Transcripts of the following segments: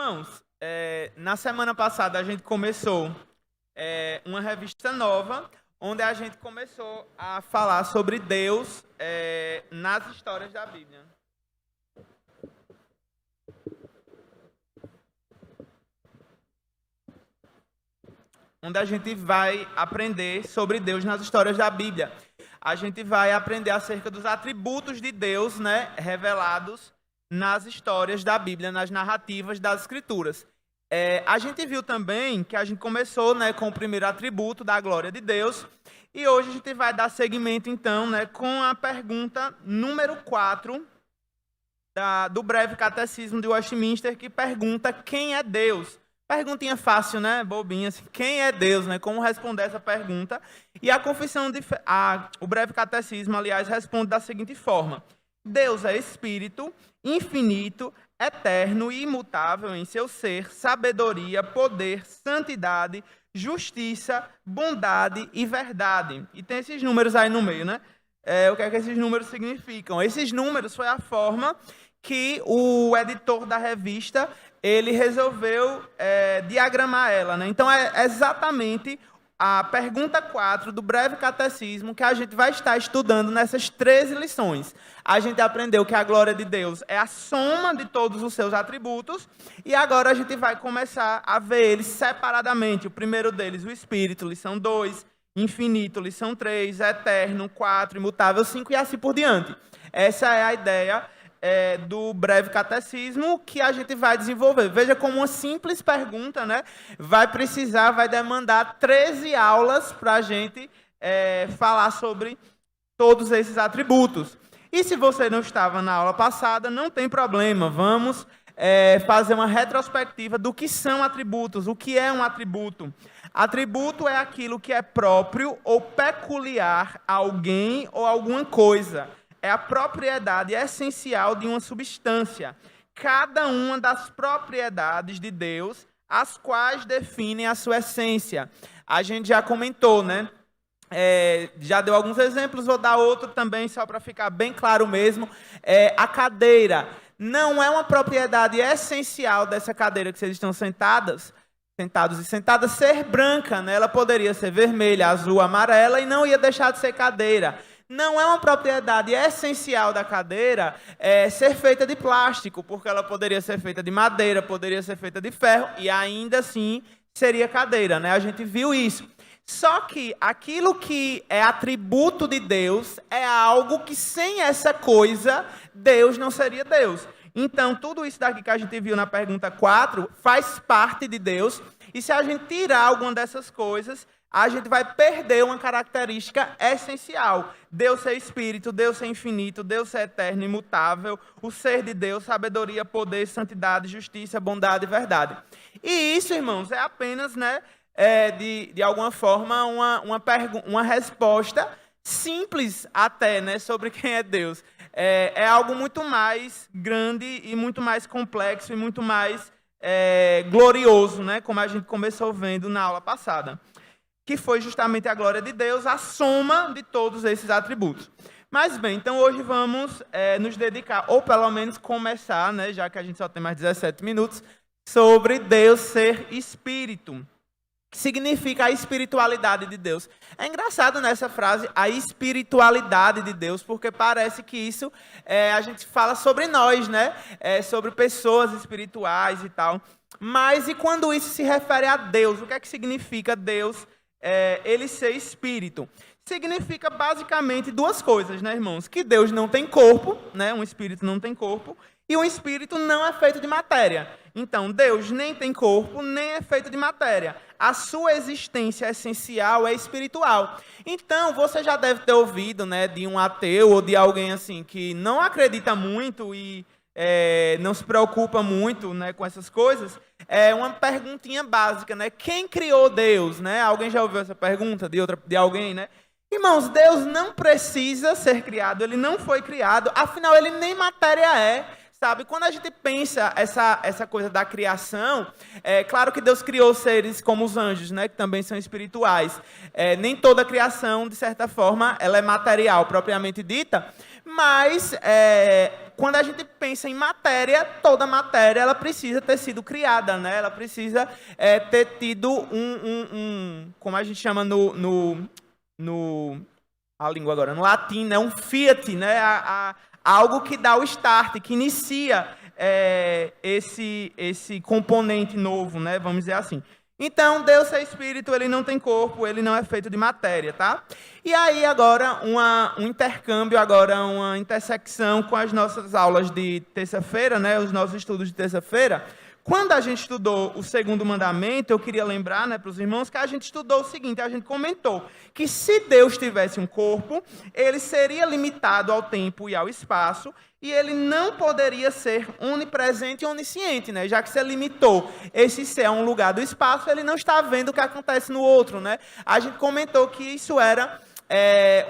Irmãos, na semana passada a gente começou uma revista nova, onde a gente começou a falar sobre Deus nas histórias da Bíblia. Onde a gente vai aprender sobre Deus nas histórias da Bíblia. A gente vai aprender acerca dos atributos de Deus, né, revelados nas histórias da Bíblia, nas narrativas das Escrituras. A gente viu também que a gente começou, né, com o primeiro atributo da glória de Deus, e hoje a gente vai dar seguimento, então, né, com a pergunta número 4 do breve catecismo de Westminster, que pergunta quem é Deus. Perguntinha fácil, né? Bobinha. Assim. Quem é Deus, né? Como responder essa pergunta? E a confissão o breve catecismo, aliás, responde da seguinte forma: Deus é espírito, infinito, eterno e imutável em seu ser, sabedoria, poder, santidade, justiça, bondade e verdade. E tem esses números aí no meio, né? O que é que esses números significam? Esses números foi a forma que o editor da revista ele resolveu diagramar ela, né? Então, é exatamente a pergunta 4 do breve catecismo que a gente vai estar estudando nessas 13 lições. A gente aprendeu que a glória de Deus é a soma de todos os seus atributos, e agora a gente vai começar a ver eles separadamente. O primeiro deles, o Espírito, lição 2, infinito, lição 3, eterno, 4, imutável, 5, e assim por diante. Essa é a ideia do breve catecismo que a gente vai desenvolver. Veja como uma simples pergunta, né, vai demandar 13 aulas para a gente falar sobre todos esses atributos. E se você não estava na aula passada, não tem problema, vamos fazer uma retrospectiva do que são atributos, o que é um atributo. Atributo é aquilo que é próprio ou peculiar a alguém ou alguma coisa. É a propriedade essencial de uma substância. Cada uma das propriedades de Deus, as quais definem a sua essência. A gente já comentou, né? Já deu alguns exemplos, vou dar outro também, só para ficar bem claro mesmo. A cadeira não é uma propriedade essencial dessa cadeira que vocês estão sentados e sentadas, ser branca, né? Ela poderia ser vermelha, azul, amarela e não ia deixar de ser cadeira. Não é uma propriedade essencial da cadeira ser feita de plástico, porque ela poderia ser feita de madeira, poderia ser feita de ferro, e ainda assim seria cadeira, né? A gente viu isso. Só que aquilo que é atributo de Deus é algo que sem essa coisa, Deus não seria Deus. Então, tudo isso daqui que a gente viu na pergunta 4 faz parte de Deus, e se a gente tirar alguma dessas coisas, a gente vai perder uma característica essencial. Deus é espírito, Deus é infinito, Deus é eterno, imutável, o ser de Deus, sabedoria, poder, santidade, justiça, bondade e verdade. E isso, irmãos, é apenas, né, de alguma forma, uma resposta simples até, né, sobre quem é Deus. É algo muito mais grande e muito mais complexo e muito mais glorioso, né, como a gente começou vendo na aula passada, que foi justamente a glória de Deus, a soma de todos esses atributos. Mas bem, então hoje vamos nos dedicar, ou pelo menos começar, né, já que a gente só tem mais 17 minutos, sobre Deus ser espírito. Que significa a espiritualidade de Deus. É engraçado nessa frase, a espiritualidade de Deus, porque parece que isso a gente fala sobre nós, né? Sobre pessoas espirituais e tal. Mas e quando isso se refere a Deus? O que é que significa Deus ele ser espírito? Significa basicamente duas coisas, né, irmãos? Que Deus não tem corpo, né? Um espírito não tem corpo, e um espírito não é feito de matéria. Então, Deus nem tem corpo, nem é feito de matéria. A sua existência essencial é espiritual. Então, você já deve ter ouvido, né, de um ateu ou de alguém assim que não acredita muito e não se preocupa muito, né, com essas coisas. Uma perguntinha básica, né? Quem criou Deus, né? Alguém já ouviu essa pergunta de alguém, né? Irmãos, Deus não precisa ser criado, ele não foi criado, afinal, ele nem matéria é. Sabe, quando a gente pensa essa coisa da criação, é claro que Deus criou seres como os anjos, né, que também são espirituais. Nem toda a criação, de certa forma, ela é material, propriamente dita, mas quando a gente pensa em matéria, toda matéria ela precisa ter sido criada, né? Ela precisa ter tido como a gente chama a língua agora, no latim, né? Um fiat, né? Algo que dá o start, que inicia esse componente novo, né? Vamos dizer assim. Então, Deus é espírito, ele não tem corpo, ele não é feito de matéria, tá? E aí, agora, um intercâmbio, agora uma intersecção com as nossas aulas de terça-feira, né? Os nossos estudos de terça-feira. Quando a gente estudou o segundo mandamento, eu queria lembrar, né, para os irmãos que a gente estudou o seguinte, a gente comentou que se Deus tivesse um corpo, ele seria limitado ao tempo e ao espaço, e ele não poderia ser onipresente e onisciente, né? Já que você limitou esse ser a um lugar do espaço, ele não está vendo o que acontece no outro, né? A gente comentou que isso era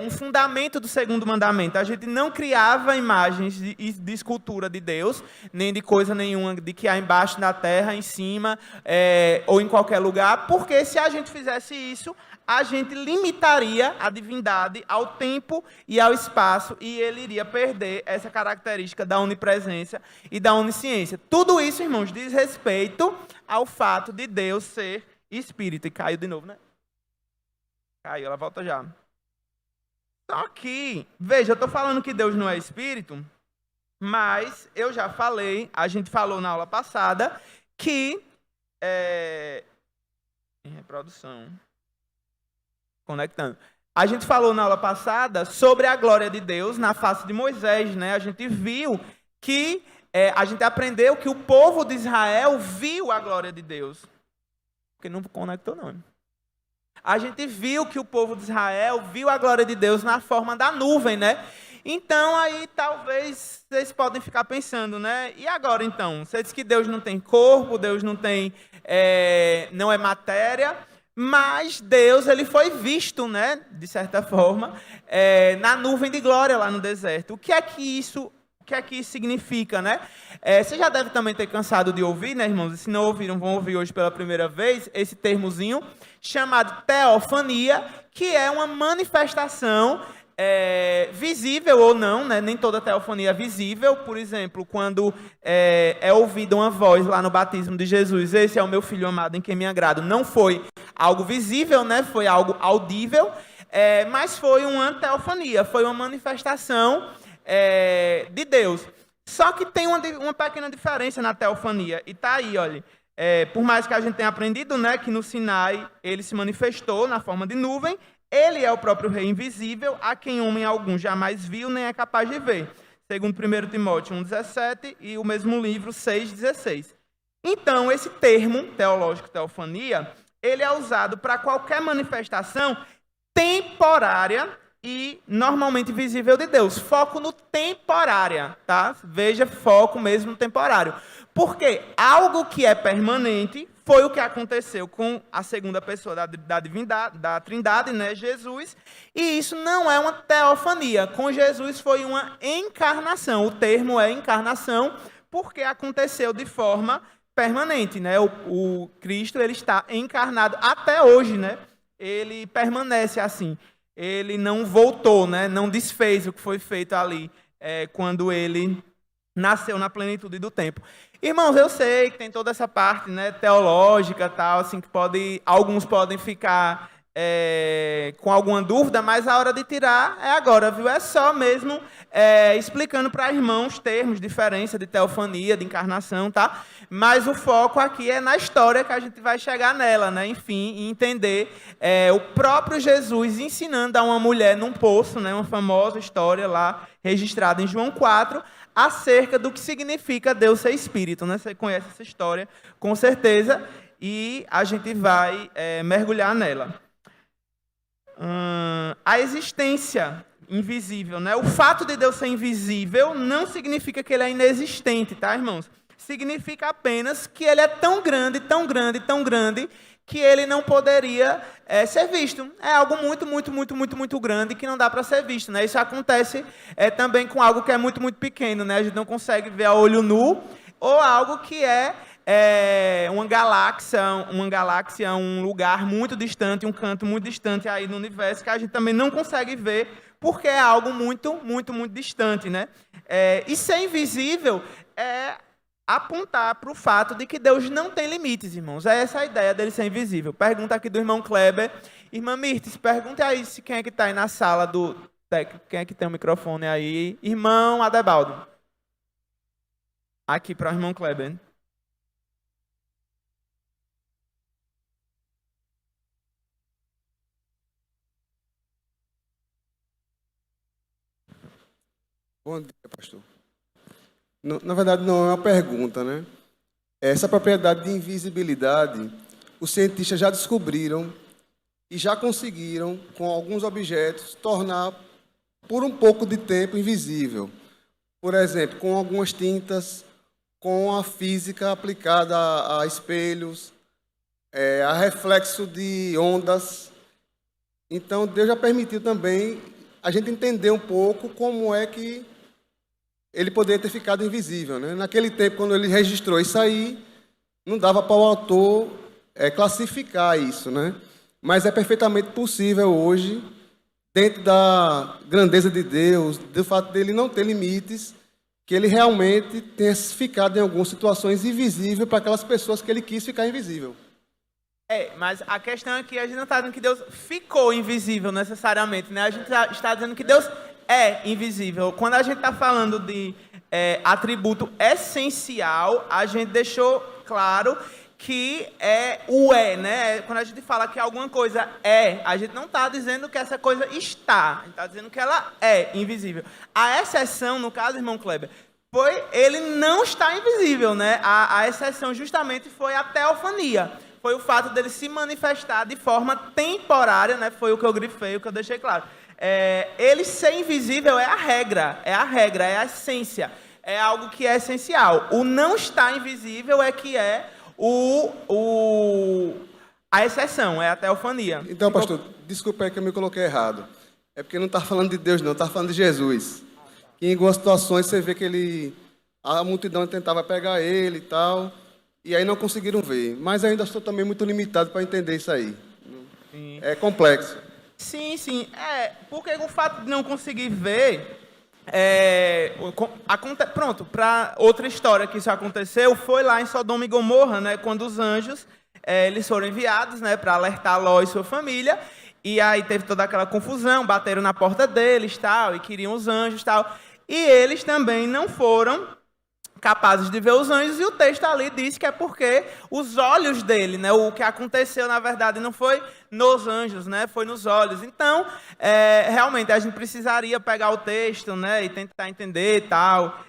um fundamento do segundo mandamento. A gente não criava imagens de escultura de Deus, nem de coisa nenhuma de que há embaixo da terra, em cima, ou em qualquer lugar, porque se a gente fizesse isso, a gente limitaria a divindade ao tempo e ao espaço, e ele iria perder essa característica da onipresença e da onisciência. Tudo isso, irmãos, diz respeito ao fato de Deus ser espírito. E caiu de novo, né? Caiu, ela volta já. Só que, veja, eu estou falando que Deus não é espírito, mas eu já falei, a gente falou na aula passada, que em reprodução, conectando. A gente falou na aula passada sobre a glória de Deus na face de Moisés, né? A gente viu que, a gente aprendeu que o povo de Israel viu a glória de Deus. Porque não conectou, não. A gente viu que o povo de Israel viu a glória de Deus na forma da nuvem, né? Então, aí, talvez, vocês podem ficar pensando, né? E agora, então? Você diz que Deus não tem corpo, Deus não tem, não é matéria, mas Deus, ele foi visto, né? De certa forma, na nuvem de glória lá no deserto. O que é que isso significa, né? Você já deve também ter cansado de ouvir, né, irmãos? E se não ouviram, vão ouvir hoje pela primeira vez, esse termozinho chamado teofania, que é uma manifestação visível ou não, né? Nem toda teofania é visível. Por exemplo, quando é ouvida uma voz lá no batismo de Jesus, esse é o meu filho amado em quem me agrado, não foi algo visível, né? Foi algo audível, mas foi uma teofania, foi uma manifestação de Deus. Só que tem uma pequena diferença na teofania. E tá aí, olha. Por mais que a gente tenha aprendido, né, que no Sinai ele se manifestou na forma de nuvem, ele é o próprio rei invisível, a quem homem algum jamais viu, nem é capaz de ver. Segundo 1 Timóteo 1,17 e o mesmo livro 6,16. Então, esse termo teológico, teofania, ele é usado para qualquer manifestação temporária e normalmente visível de Deus. Foco no temporária, tá? Veja, foco mesmo no temporário. Porque algo que é permanente foi o que aconteceu com a segunda pessoa da divindade, da Trindade, né, Jesus, e isso não é uma teofania. Com Jesus foi uma encarnação. O termo é encarnação porque aconteceu de forma permanente, né? O Cristo, ele está encarnado até hoje, né? Ele permanece assim. Ele não voltou, né? Não desfez o que foi feito ali quando ele nasceu na plenitude do tempo. Irmãos, eu sei que tem toda essa parte, né, teológica, tal, assim, que alguns podem ficar com alguma dúvida, mas a hora de tirar é agora, viu? É só mesmo explicando para irmãos termos, diferença de teofania, de encarnação, tá? Mas o foco aqui é na história que a gente vai chegar nela, né? Enfim, e entender o próprio Jesus ensinando a uma mulher num poço, né? Uma famosa história lá registrada em João 4, acerca do que significa Deus ser espírito, né? Você conhece essa história, com certeza, e a gente vai mergulhar nela. A existência invisível, né? O fato de Deus ser invisível não significa que ele é inexistente, tá, irmãos? Significa apenas que ele é tão grande, tão grande, tão grande, que ele não poderia ser visto. É algo muito, muito, muito, muito, muito grande que não dá para ser visto, né? Isso acontece também com algo que é muito, muito pequeno, né? A gente não consegue ver a olho nu, ou algo que uma galáxia, um lugar muito distante, um canto muito distante aí no universo, que a gente também não consegue ver porque é algo muito, muito, muito distante, né? E ser invisível é apontar para o fato de que Deus não tem limites, irmãos. É essa a ideia dele ser invisível. Pergunta aqui do irmão Kleber. Irmã Mirtes, pergunte aí se quem é que está aí na sala do técnico, quem é que tem o microfone aí. Irmão Adebaldo. Aqui para o irmão Kleber. Bom dia, pastor. Na verdade, não é uma pergunta, né? Essa propriedade de invisibilidade, os cientistas já descobriram e já conseguiram, com alguns objetos, tornar por um pouco de tempo invisível. Por exemplo, com algumas tintas, com a física aplicada a espelhos, a reflexo de ondas. Então, Deus já permitiu também a gente entender um pouco como é que ele poderia ter ficado invisível, né? Naquele tempo, quando ele registrou isso aí, não dava para o autor classificar isso, né? Mas é perfeitamente possível hoje, dentro da grandeza de Deus, do fato dele não ter limites, que ele realmente tenha ficado em algumas situações invisível para aquelas pessoas que ele quis ficar invisível. Mas a questão é que a gente não está dizendo que Deus ficou invisível necessariamente, né? A gente está dizendo que Deus é invisível. Quando a gente está falando de atributo essencial, a gente deixou claro que né? Quando a gente fala que alguma coisa a gente não está dizendo que essa coisa está, a gente está dizendo que ela é invisível. A exceção, no caso, irmão Kleber, ele não está invisível, né? A exceção justamente foi a teofania. Foi o fato dele se manifestar de forma temporária, né? Foi o que eu grifei, o que eu deixei claro. Ele ser invisível é a regra, é a essência, é algo que é essencial. O não estar invisível é que é a exceção, é a teofania. Então, pastor, desculpa aí que eu me coloquei errado. É porque não está falando de Deus, não, está falando de Jesus. Que em algumas situações você vê que a multidão tentava pegar ele e tal, e aí não conseguiram ver. Mas ainda estou também muito limitado para entender isso aí. Sim. É complexo. Sim. Porque o fato de não conseguir ver... Pronto, para outra história que isso aconteceu, foi lá em Sodoma e Gomorra, né, quando os anjos eles foram enviados, né, para alertar Ló e sua família, e aí teve toda aquela confusão, bateram na porta deles, tal, e queriam os anjos, tal, e eles também não foram capazes de ver os anjos, e o texto ali diz que é porque os olhos dele, né, o que aconteceu, na verdade, não foi nos anjos, né, foi nos olhos. Então, realmente, a gente precisaria pegar o texto, né, e tentar entender e tal,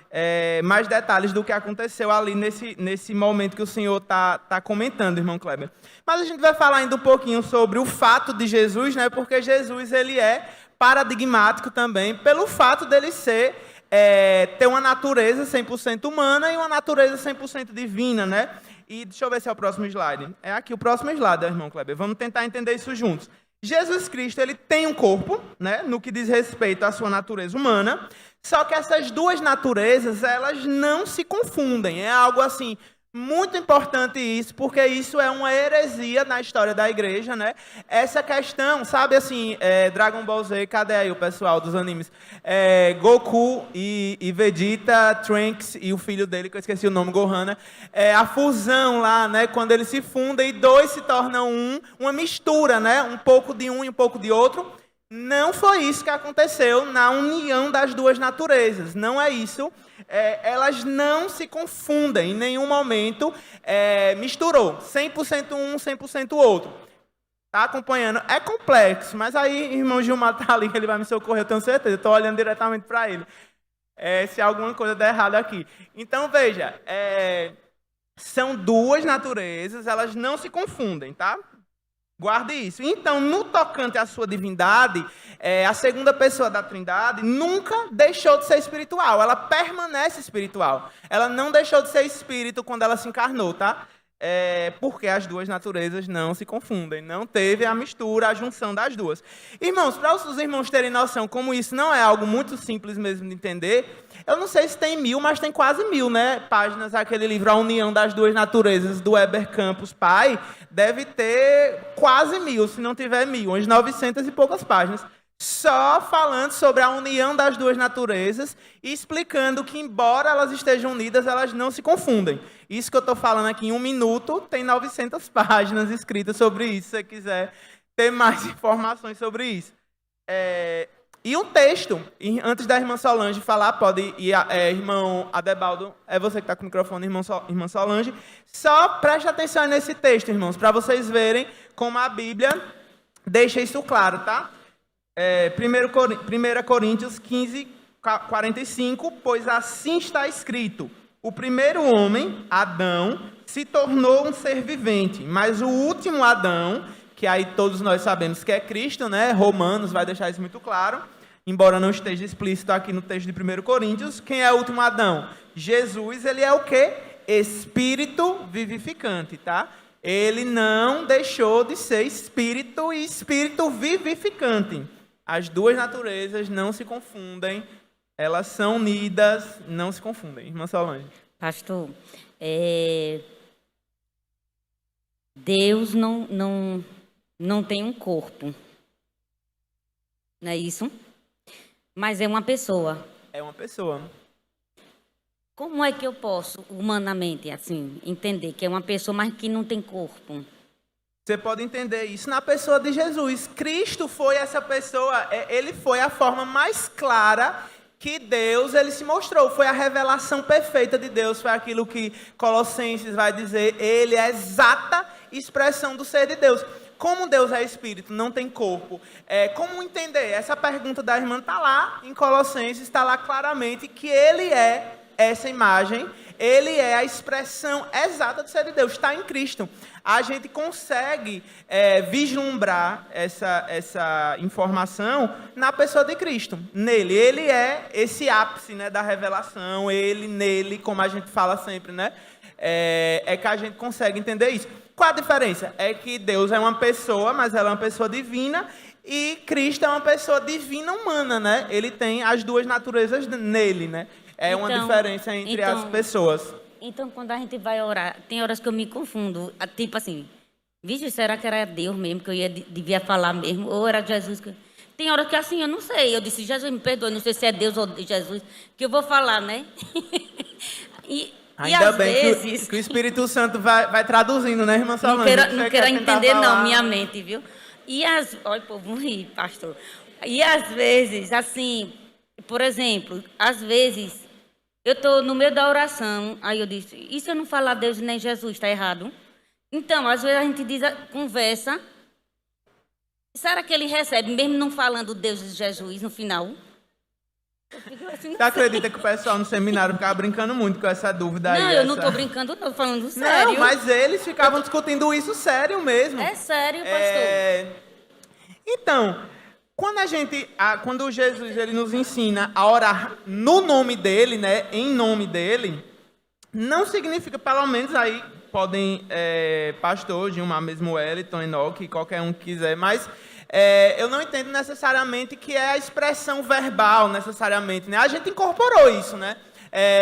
mais detalhes do que aconteceu ali nesse momento que o senhor tá comentando, irmão Kleber. Mas a gente vai falar ainda um pouquinho sobre o fato de Jesus, né, porque Jesus ele é paradigmático também pelo fato dele ter uma natureza 100% humana e uma natureza 100% divina, né? E deixa eu ver se é o próximo slide. É aqui o próximo slide, irmão Kleber. Vamos tentar entender isso juntos. Jesus Cristo, ele tem um corpo, né? No que diz respeito à sua natureza humana, só que essas duas naturezas, elas não se confundem. É algo assim... muito importante isso, porque isso é uma heresia na história da igreja, né? Essa questão, sabe assim, Dragon Ball Z, cadê aí o pessoal dos animes? Goku e Vegeta, Trunks e o filho dele, que eu esqueci o nome, Gohan, né? A fusão lá, né? Quando eles se fundem e dois se tornam uma mistura, né? Um pouco de um e um pouco de outro. Não foi isso que aconteceu na união das duas naturezas, não é isso. Elas não se confundem, em nenhum momento misturou 100% um, 100% o outro. Tá acompanhando? É complexo, mas aí, irmão Gilmar tá ali, ele vai me socorrer, eu tenho certeza. Estou olhando diretamente para ele. Se alguma coisa der errado aqui. Então, veja, são duas naturezas, elas não se confundem, tá? Guarde isso. Então, no tocante à sua divindade, a segunda pessoa da Trindade nunca deixou de ser espiritual. Ela permanece espiritual. Ela não deixou de ser espírito quando ela se encarnou, tá? Porque as duas naturezas não se confundem. Não teve a mistura, a junção das duas. Irmãos, para os irmãos terem noção, como isso não é algo muito simples mesmo de entender, eu não sei se tem 1000, mas tem quase 1000, né, páginas, aquele livro A União das Duas Naturezas, do Heber Campos Pai, deve ter quase 1000, se não tiver 1000, umas 900 e poucas páginas, só falando sobre a união das duas naturezas e explicando que, embora elas estejam unidas, elas não se confundem. Isso que eu estou falando aqui em 1 minuto, tem 900 páginas escritas sobre isso, se você quiser ter mais informações sobre isso. E um texto, antes da irmã Solange falar, pode ir, irmão Adebaldo, é você que está com o microfone, irmã Solange. Só preste atenção nesse texto, irmãos, para vocês verem como a Bíblia deixa isso claro, tá? 1 Coríntios 15, 45, pois assim está escrito: o primeiro homem, Adão, se tornou um ser vivente, mas o último Adão, que aí todos nós sabemos que é Cristo, né? Romanos vai deixar isso muito claro, embora não esteja explícito aqui no texto de 1 Coríntios. Quem é o último Adão? Jesus, ele é o quê? Espírito vivificante, tá? Ele não deixou de ser espírito e espírito vivificante. As duas naturezas não se confundem, elas são unidas, não se confundem. Irmã Solange. Pastor, Deus não tem um corpo, não é isso? Mas é uma pessoa. É uma pessoa. Como é que eu posso, humanamente, assim, entender que é uma pessoa, mas que não tem corpo? Você pode entender isso na pessoa de Jesus. Cristo foi essa pessoa, ele foi a forma mais clara que Deus ele se mostrou. Foi a revelação perfeita de Deus, foi aquilo que Colossenses vai dizer, ele é a exata expressão do ser de Deus. Como Deus é espírito, não tem corpo. Como entender? Essa pergunta da irmã está lá em Colossenses, está lá claramente que ele é essa imagem, ele é a expressão exata do ser de Deus, está em Cristo. A gente consegue vislumbrar essa informação na pessoa de Cristo, nele. Ele é esse ápice, né, da revelação, nele, como a gente fala sempre, né, que a gente consegue entender isso. Qual a diferença? É que Deus é uma pessoa, mas ela é uma pessoa divina, e Cristo é uma pessoa divina humana, né? Ele tem as duas naturezas nele, né? Uma diferença entre as pessoas. Então, quando a gente vai orar, tem horas que eu me confundo. Tipo assim, vixe, será que era Deus mesmo que eu devia falar mesmo? Ou era Jesus? Tem horas que assim, eu não sei. Eu disse, Jesus, me perdoe, não sei se é Deus ou Jesus que eu vou falar, né? Ainda bem que o Espírito Santo vai traduzindo, né, irmã Solange? Não quero entender, não, minha mente, viu? Olha, povo, ri, pastor. E às vezes, assim, por exemplo, às vezes, eu estou no meio da oração, aí eu disse, e se eu não falar Deus nem Jesus, está errado? Então, às vezes a gente conversa, será que ele recebe, mesmo não falando Deus e Jesus no final? Assim, você acredita que o pessoal no seminário ficava brincando muito com essa dúvida aí? Não, eu não estou brincando, estou falando sério. Não, mas eles ficavam discutindo isso sério mesmo. É sério, pastor. Então, quando Jesus ele nos ensina a orar no nome dele, né, em nome dele, não significa, pelo menos aí, podem, pastor, Gilmar mesmo, Wellington, Enoque, qualquer um que quiser, mas eu não entendo necessariamente que é a expressão verbal, necessariamente, né? A gente incorporou isso, né?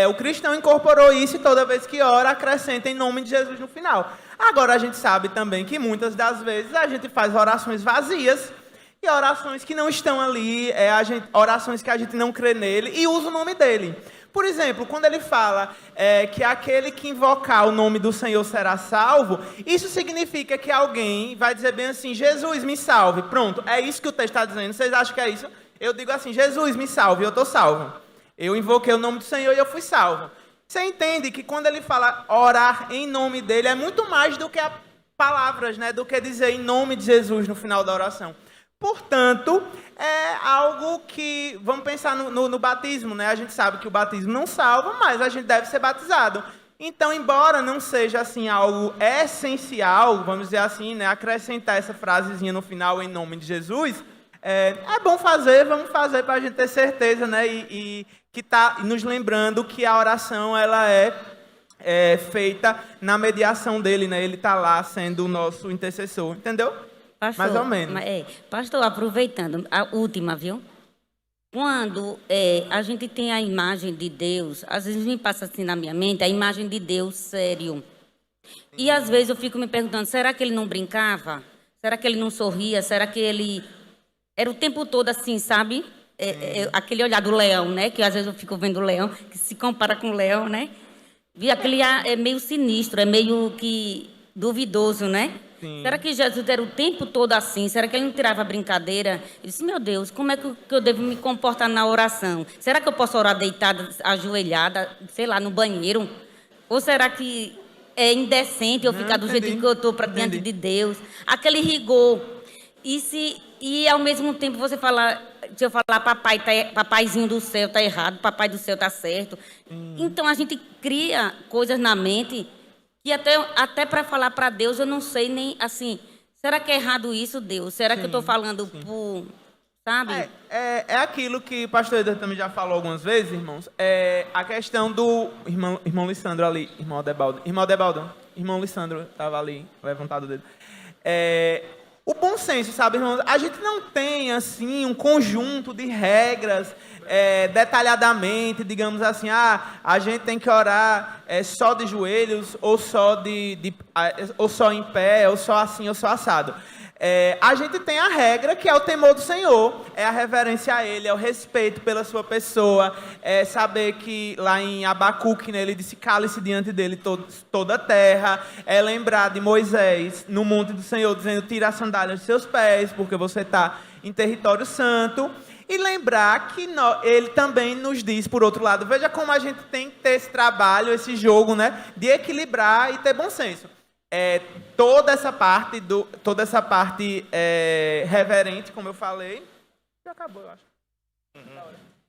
O cristão incorporou isso e toda vez que ora, acrescenta em nome de Jesus no final. Agora, a gente sabe também que muitas das vezes a gente faz orações vazias e orações que não estão ali, orações que a gente não crê nele e usa o nome dele. Por exemplo, quando ele fala que aquele que invocar o nome do Senhor será salvo, isso significa que alguém vai dizer bem assim, Jesus, me salve. Pronto, é isso que o texto está dizendo. Vocês acham que é isso? Eu digo assim, Jesus, me salve, eu estou salvo. Eu invoquei o nome do Senhor e eu fui salvo. Você entende que quando ele fala orar em nome dele, é muito mais do que palavras, né? Do que dizer em nome de Jesus no final da oração. Portanto, é algo que, vamos pensar no batismo, né? A gente sabe que o batismo não salva, mas a gente deve ser batizado. Então, embora não seja assim algo essencial, vamos dizer assim, né? Acrescentar essa frasezinha no final em nome de Jesus, é bom fazer, vamos fazer para a gente ter certeza, né? E que está nos lembrando que a oração ela é feita na mediação dele, né? Ele está lá sendo o nosso intercessor, entendeu? Pastor, mais ou menos. Pastor, aproveitando, a última, viu? Quando a gente tem a imagem de Deus, às vezes me passa assim na minha mente, a imagem de Deus sério. E às vezes eu fico me perguntando, será que ele não brincava? Será que ele não sorria? Será que ele Era o tempo todo assim, sabe? Aquele olhar do leão, né? Que às vezes eu fico vendo o leão, que se compara com o leão, né? Vi aquele ar, é meio sinistro, é meio que duvidoso, né? Sim. Será que Jesus era o tempo todo assim? Será que ele não tirava brincadeira? Eu disse, meu Deus, como é que eu devo me comportar na oração? Será que eu posso orar deitada, ajoelhada, sei lá, no banheiro? Ou será que é indecente eu ficar do jeito que eu estou diante de Deus? Aquele rigor. E ao mesmo tempo você falar, se eu falar papaizinho do céu está errado, papai do céu está certo. Então a gente cria coisas na mente que até para falar para Deus eu não sei nem assim, será que é errado isso, Deus? Será que eu estou falando por, sabe? É aquilo que o pastor Eder também já falou algumas vezes, irmãos. É a questão do irmão Lissandro ali, irmão Adebaldo, irmão Lissandro estava ali, levantado dele. O bom senso, sabe, irmãos? A gente não tem, assim, um conjunto de regras detalhadamente, digamos assim, a gente tem que orar só de joelhos, ou só ou só em pé, ou só assim, ou só assado. A gente tem a regra que é o temor do Senhor, é a reverência a Ele, é o respeito pela sua pessoa, é saber que lá em Abacuque, né, ele disse, cale-se diante dele toda a terra, é lembrar de Moisés no monte do Senhor, dizendo, tira a sandália dos seus pés, porque você está em território santo, e lembrar que ele também nos diz, por outro lado, veja como a gente tem que ter esse trabalho, esse jogo, né, de equilibrar e ter bom senso. Toda essa parte reverente, como eu falei, já acabou, eu acho.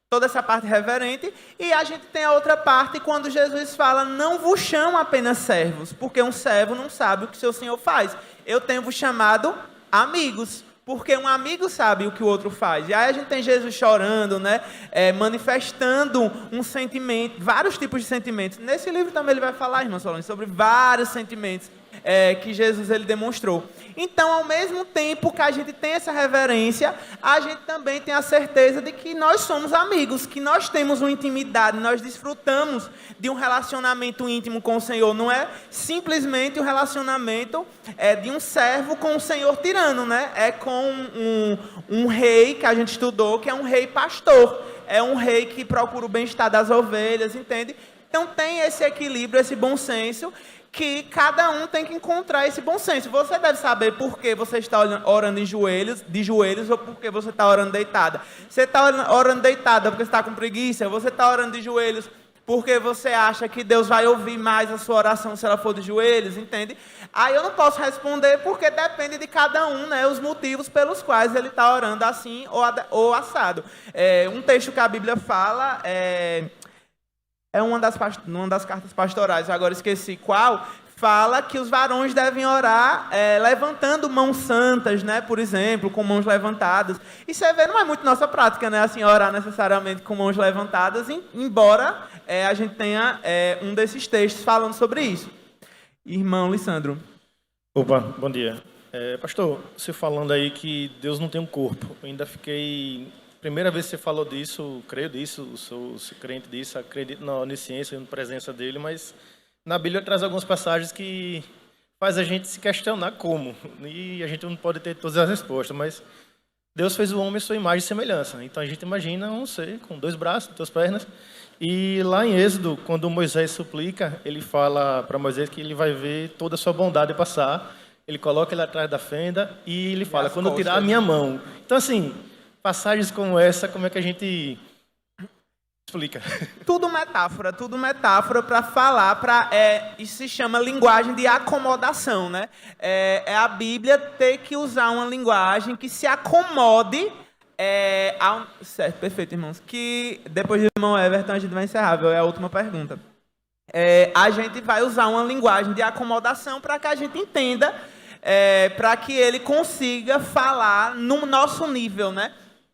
Toda essa parte reverente, e a gente tem a outra parte quando Jesus fala, não vos chamo apenas servos, porque um servo não sabe o que seu senhor faz. Eu tenho vos chamado amigos, porque um amigo sabe o que o outro faz. E aí a gente tem Jesus chorando, né? Manifestando um sentimento, vários tipos de sentimentos. Nesse livro também ele vai falar, irmã Solange, sobre vários sentimentos que Jesus ele demonstrou. Então, ao mesmo tempo que a gente tem essa reverência, a gente também tem a certeza de que nós somos amigos, que nós temos uma intimidade, nós desfrutamos de um relacionamento íntimo com o Senhor. Não é simplesmente o relacionamento de um servo com o Senhor tirano, né? É com um rei que a gente estudou, que é um rei pastor. É um rei que procura o bem-estar das ovelhas, entende? Então, tem esse equilíbrio, esse bom senso, que cada um tem que encontrar esse bom senso. Você deve saber por que você está orando de joelhos, ou por que você está orando deitada. Você está orando deitada porque você está com preguiça, você está orando de joelhos porque você acha que Deus vai ouvir mais a sua oração se ela for de joelhos, entende? Aí eu não posso responder porque depende de cada um, né, os motivos pelos quais ele está orando assim ou assado. Um texto que a Bíblia fala uma das cartas pastorais, agora esqueci qual, fala que os varões devem orar levantando mãos santas, né? Por exemplo, com mãos levantadas. E você vê, não é muito nossa prática, né? Assim, orar necessariamente com mãos levantadas, embora a gente tenha um desses textos falando sobre isso. Irmão Lissandro. Opa, bom dia. Pastor, você falando aí que Deus não tem um corpo, eu ainda fiquei... Primeira vez que você falou disso, creio disso, sou crente disso, acredito na onisciência e na presença dele, mas na Bíblia traz algumas passagens que faz a gente se questionar como, e a gente não pode ter todas as respostas, mas Deus fez o homem à sua imagem e semelhança, então a gente imagina um ser com 2 braços, 2 pernas, e lá em Êxodo, quando Moisés suplica, ele fala para Moisés que ele vai ver toda a sua bondade passar, ele coloca ele atrás da fenda e ele fala, quando eu tirar a minha mão. Então assim... Passagens como essa, como é que a gente explica? Tudo metáfora para falar, isso se chama linguagem de acomodação, né? É a Bíblia ter que usar uma linguagem que se acomode certo, perfeito, irmãos. Que depois do irmão Everton a gente vai encerrar, é a última pergunta. A gente vai usar uma linguagem de acomodação para que a gente entenda, para que ele consiga falar no nosso nível, né?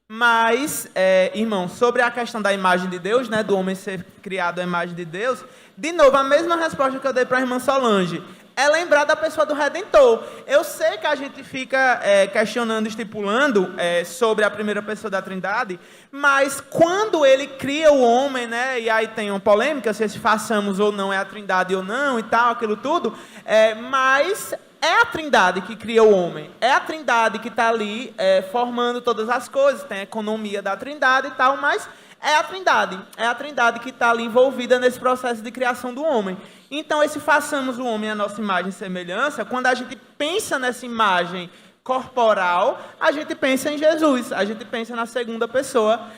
Mas, irmão, sobre a questão da imagem de Deus, né, do homem ser criado à imagem de Deus, de novo, a mesma resposta que eu dei para a irmã Solange, é lembrar da pessoa do Redentor. Eu sei que a gente fica questionando, estipulando sobre a primeira pessoa da Trindade, mas quando ele cria o homem, né, e aí tem uma polêmica, se façamos ou não é a Trindade ou não, e tal, aquilo tudo, mas é a Trindade que cria o homem. É a Trindade que está ali formando todas as coisas. Tem a economia da Trindade e tal, mas é a Trindade. É a Trindade que está ali envolvida nesse processo de criação do homem. Então, esse façamos o homem à nossa imagem e semelhança, quando a gente pensa nessa imagem corporal, a gente pensa em Jesus. A gente pensa na segunda pessoa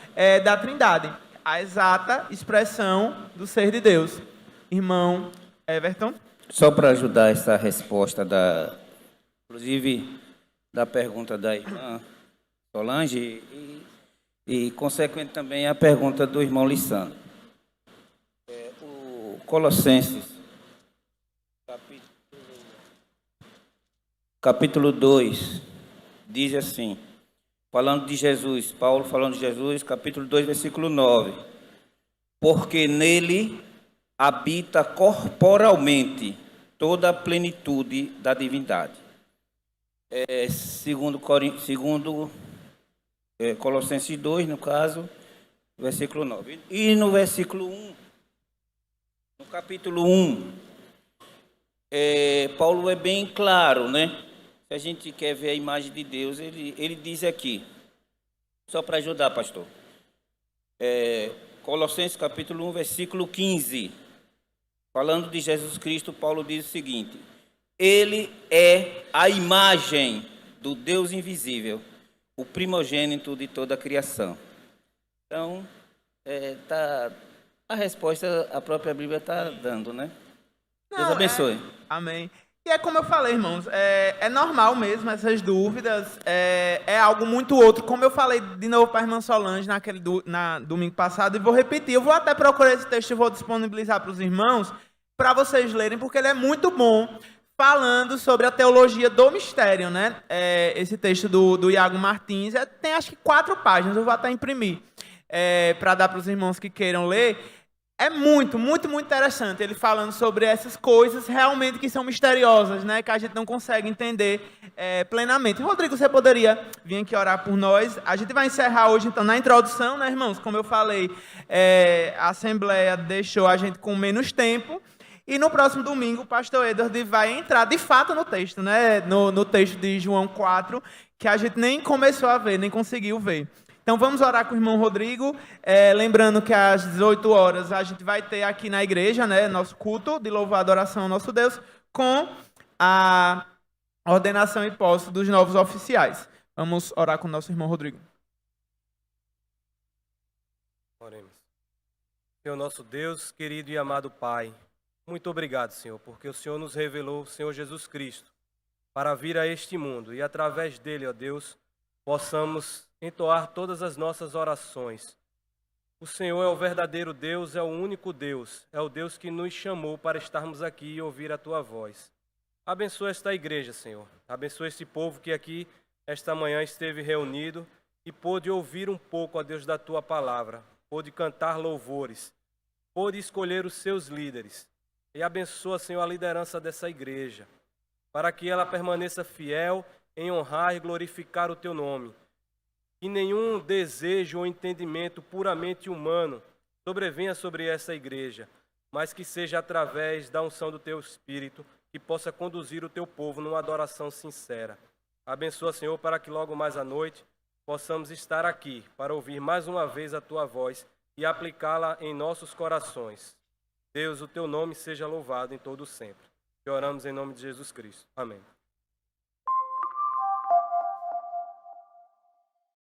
da Trindade. A exata expressão do ser de Deus. Irmão Everton? Só para ajudar essa resposta, inclusive da pergunta da irmã Solange e consequente também a pergunta do irmão Lissandro. O Colossenses, capítulo 2, diz assim, falando de Jesus, Paulo falando de Jesus, capítulo 2, versículo 9. Porque nele habita corporalmente toda a plenitude da divindade. Segundo Colossenses 2, no caso, versículo 9. E no versículo 1, no capítulo 1, Paulo é bem claro, né? Se a gente quer ver a imagem de Deus, ele diz aqui, só para ajudar, pastor. Colossenses capítulo 1, versículo 15. Falando de Jesus Cristo, Paulo diz o seguinte: ele é a imagem do Deus invisível, o primogênito de toda a criação. Então, a resposta a própria Bíblia está dando, né? Deus abençoe. Amém. E é como eu falei, irmãos, é normal mesmo essas dúvidas, é algo muito outro. Como eu falei de novo para a irmã Solange na domingo passado, e vou repetir, eu vou até procurar esse texto e vou disponibilizar para os irmãos, para vocês lerem, porque ele é muito bom, falando sobre a teologia do mistério, né? Esse texto do Iago Martins, tem acho que 4 páginas, eu vou até imprimir, para dar para os irmãos que queiram ler. É muito, muito, muito interessante ele falando sobre essas coisas realmente que são misteriosas, né? Que a gente não consegue entender plenamente. Rodrigo, você poderia vir aqui orar por nós? A gente vai encerrar hoje, então, na introdução, né, irmãos? Como eu falei, a Assembleia deixou a gente com menos tempo. E no próximo domingo, o pastor Edward vai entrar, de fato, no texto, né? No texto de João 4, que a gente nem começou a ver, nem conseguiu ver. Então, vamos orar com o irmão Rodrigo, lembrando que às 18 horas a gente vai ter aqui na igreja, né, nosso culto de louvor e adoração ao nosso Deus, com a ordenação e posse dos novos oficiais. Vamos orar com o nosso irmão Rodrigo. Oremos. Senhor nosso Deus, querido e amado Pai, muito obrigado, Senhor, porque o Senhor nos revelou o Senhor Jesus Cristo para vir a este mundo e através dele, ó Deus, possamos entoar todas as nossas orações. O Senhor é o verdadeiro Deus, é o único Deus, é o Deus que nos chamou para estarmos aqui e ouvir a Tua voz. Abençoa esta igreja, Senhor. Abençoa este povo que aqui, esta manhã, esteve reunido e pôde ouvir um pouco, ó Deus, da Tua palavra, pôde cantar louvores, pôde escolher os seus líderes. E abençoa, Senhor, a liderança dessa igreja, para que ela permaneça fiel em honrar e glorificar o Teu nome. Que nenhum desejo ou entendimento puramente humano sobrevenha sobre essa igreja, mas que seja através da unção do Teu Espírito que possa conduzir o Teu povo numa adoração sincera. Abençoa, Senhor, para que logo mais à noite possamos estar aqui para ouvir mais uma vez a Tua voz e aplicá-la em nossos corações. Deus, o Teu nome seja louvado em todo o sempre. Que oramos em nome de Jesus Cristo. Amém.